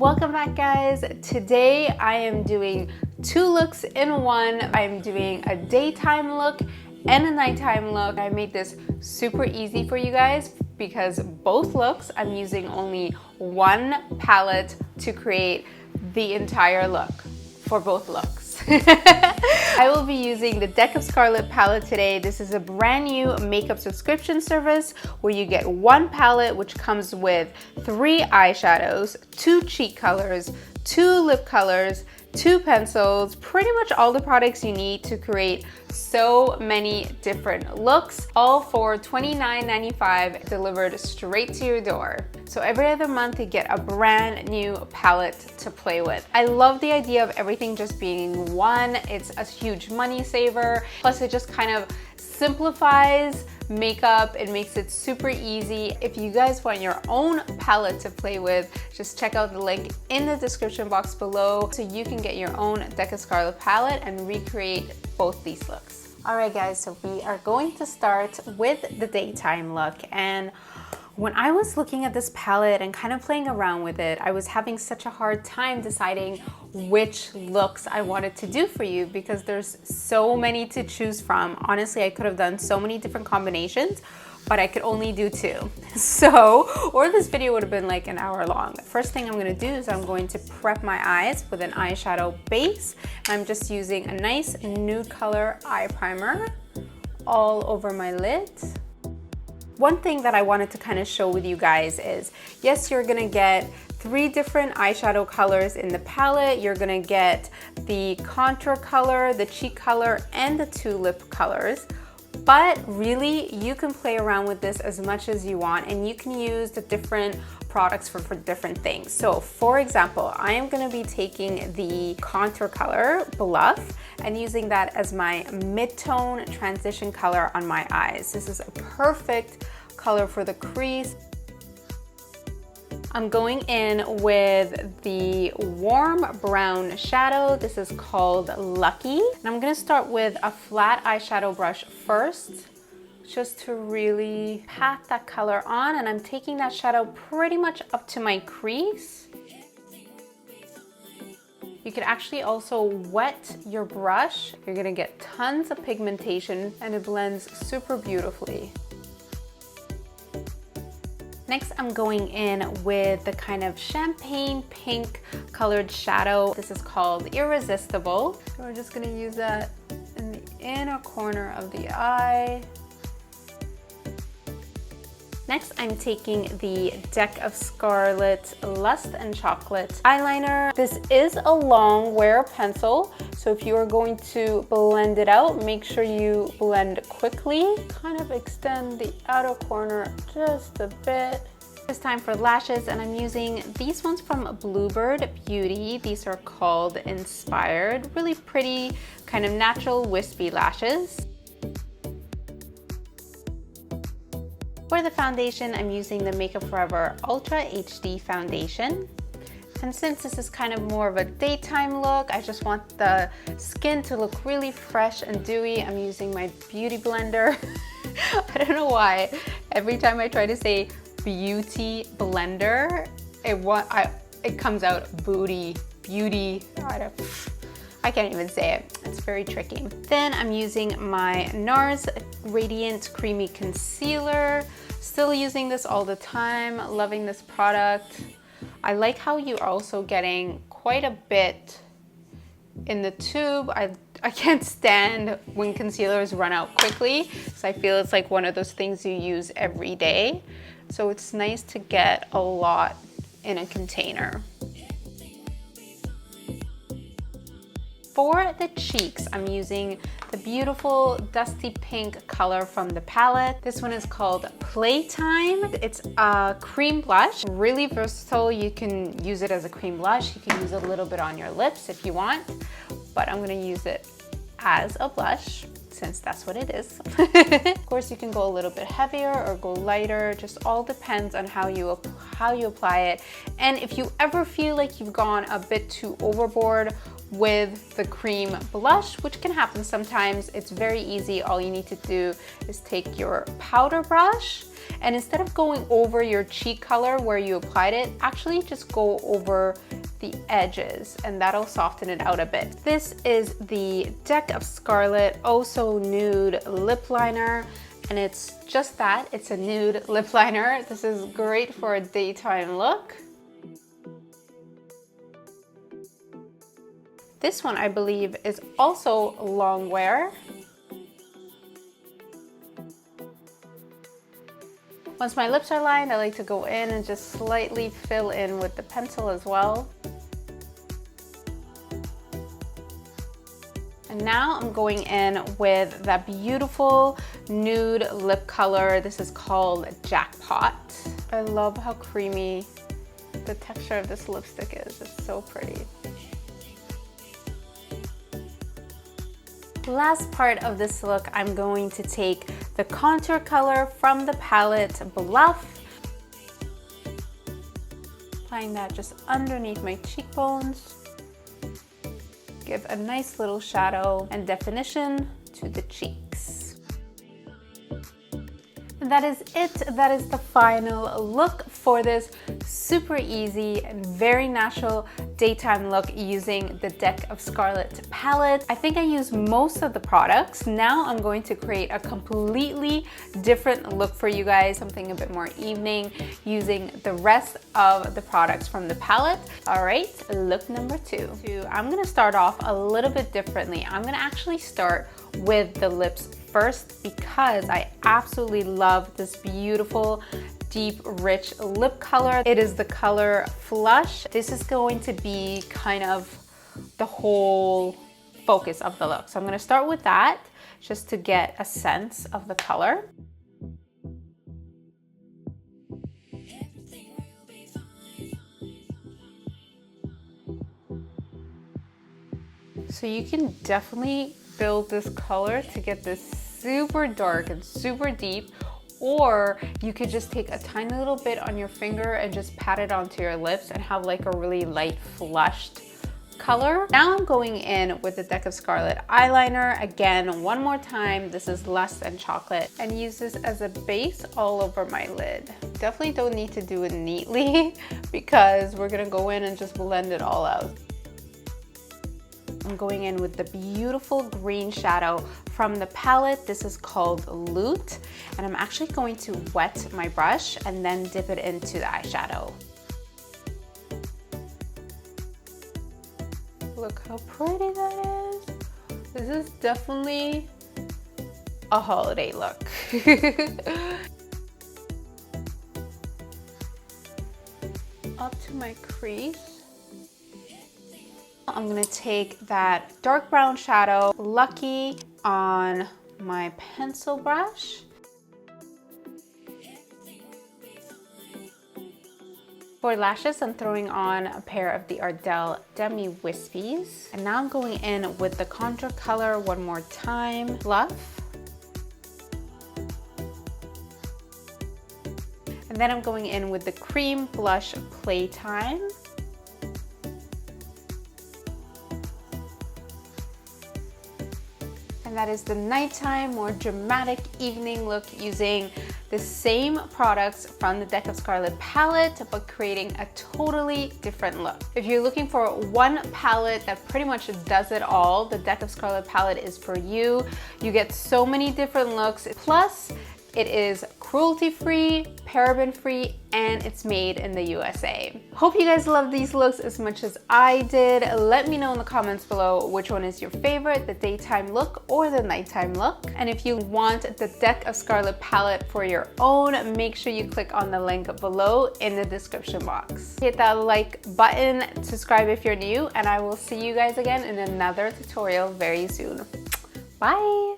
Welcome back, guys. Today I am doing two looks in one. I'm doing a daytime look and a nighttime look. I made this super easy for you guys because both looks I'm using only one palette to create the entire look for both looks. I will be using the Deck of Scarlet palette today. This is a brand new makeup subscription service where you get one palette which comes with 3 eyeshadows, 2 cheek colors, 2 lip colors, 2 pencils, pretty much all the products you need to create so many different looks, all for $29.95 delivered straight to your door. So every other month you get a brand new palette to play with. I love the idea of everything just being one. It's a huge money saver. Plus it just kind of simplifies makeup. It makes it super easy. If you guys want your own palette to play with, just check out the link in the description box below so you can get your own Deck of Scarlet palette and recreate both these looks. All right, guys, so we are going to start with the daytime look. And when I was looking at this palette and kind of playing around with it, I was having such a hard time deciding which looks I wanted to do for you because there's so many to choose from. Honestly, I could have done so many different combinations, but I could only do 2. So, or this video would have been like an hour long. First thing I'm gonna do is I'm going to prep my eyes with an eyeshadow base. I'm just using a nice nude color eye primer all over my lid. One thing that I wanted to kind of show with you guys is, yes, you're gonna get 3 different eyeshadow colors in the palette. You're gonna get the contour color, the cheek color, and the 2 lip colors. But really, you can play around with this as much as you want, and you can use the different products for different things. So for example, I am gonna be taking the contour color Bluff and using that as my mid-tone transition color on my eyes. This is a perfect color for the crease. I'm going in with the warm brown shadow. This is called Lucky. And I'm gonna start with a flat eyeshadow brush first, just to really pat that color on. And I'm taking that shadow pretty much up to my crease. You can actually also wet your brush. You're gonna get tons of pigmentation and it blends super beautifully. Next, I'm going in with the kind of champagne pink colored shadow. This is called Irresistible. So we're just gonna use that in the inner corner of the eye. Next, I'm taking the Deck of Scarlet Lust and Chocolate eyeliner. This is a long wear pencil, so if you are going to blend it out, make sure you blend quickly. Kind of extend the outer corner just a bit. It's time for lashes, and I'm using these ones from BlueBird Beauty. These are called Inspired. Really pretty, kind of natural wispy lashes. For the foundation, I'm using the Makeup Forever Ultra HD foundation. And since this is kind of more of a daytime look, I just want the skin to look really fresh and dewy. I'm using my BeautyBlender. I don't know why. Every time I try to say BeautyBlender, it comes out beauty. I can't even say it. It's very tricky. Then I'm using my NARS Radiant Creamy Concealer. Still using this all the time. Loving this product. I like how you're also getting quite a bit in the tube. I can't stand when concealers run out quickly, so I feel it's like one of those things you use every day. So it's nice to get a lot in a container. For the cheeks, I'm using the beautiful dusty pink color from the palette. This one is called Playtime. It's a cream blush, really versatile. You can use it as a cream blush. You can use a little bit on your lips if you want, but I'm gonna use it as a blush since that's what it is. Of course, you can go a little bit heavier or go lighter. Just all depends on how how you apply it. And if you ever feel like you've gone a bit too overboard with the cream blush, which can happen sometimes, it's very easy. All you need to do is take your powder brush, and instead of going over your cheek color where you applied it, actually just go over the edges, and that'll soften it out a bit. This is the Deck of Scarlet Oh So Nude Lip Liner, and it's just that, it's a nude lip liner. This is great for a daytime look. This one, I believe, is also long wear. Once my lips are lined, I like to go in and just slightly fill in with the pencil as well. And now I'm going in with that beautiful nude lip color. This is called Jackpot. I love how creamy the texture of this lipstick is. It's so pretty. Last part of this look, I'm going to take the contour color from the palette Bluff, applying that just underneath my cheekbones. Give a nice little shadow and definition to the cheeks. And that is it. That is the final look for this super easy and very natural daytime look using the Deck of Scarlet palette. I think I used most of the products. Now I'm going to create a completely different look for you guys, something a bit more evening, using the rest of the products from the palette. All right, look number two. I'm gonna start off a little bit differently. I'm gonna actually start with the lips first because I absolutely love this beautiful deep rich lip color. It is the color Flush. This is going to be kind of the whole focus of the look. So I'm going to start with that just to get a sense of the color. So you can definitely build this color to get this super dark and super deep, or you could just take a tiny little bit on your finger and just pat it onto your lips and have like a really light flushed color. Now I'm going in with the Deck of Scarlet eyeliner. Again, one more time, this is Less Than Chocolate, and use this as a base all over my lid. Definitely don't need to do it neatly because we're gonna go in and just blend it all out. I'm going in with the beautiful green shadow from the palette. This is called Loot, and I'm actually going to wet my brush and then dip it into the eyeshadow. Look how pretty that is. This is definitely a holiday look. Up to my crease. I'm gonna take that dark brown shadow, Lucky, on my pencil brush. For lashes, I'm throwing on a pair of the Ardell Demi Wispies. And now I'm going in with the contour color one more time, Bluff. And then I'm going in with the cream blush Playtime. And that is the nighttime, more dramatic evening look using the same products from the Deck of Scarlet palette, but creating a totally different look. If you're looking for one palette that pretty much does it all, the Deck of Scarlet palette is for you. You get so many different looks. Plus, it is cruelty-free, paraben-free, and it's made in the USA. Hope you guys love these looks as much as I did. Let me know in the comments below which one is your favorite, the daytime look or the nighttime look. And if you want the Deck of Scarlet palette for your own, make sure you click on the link below in the description box. Hit that like button, subscribe if you're new, and I will see you guys again in another tutorial very soon. Bye!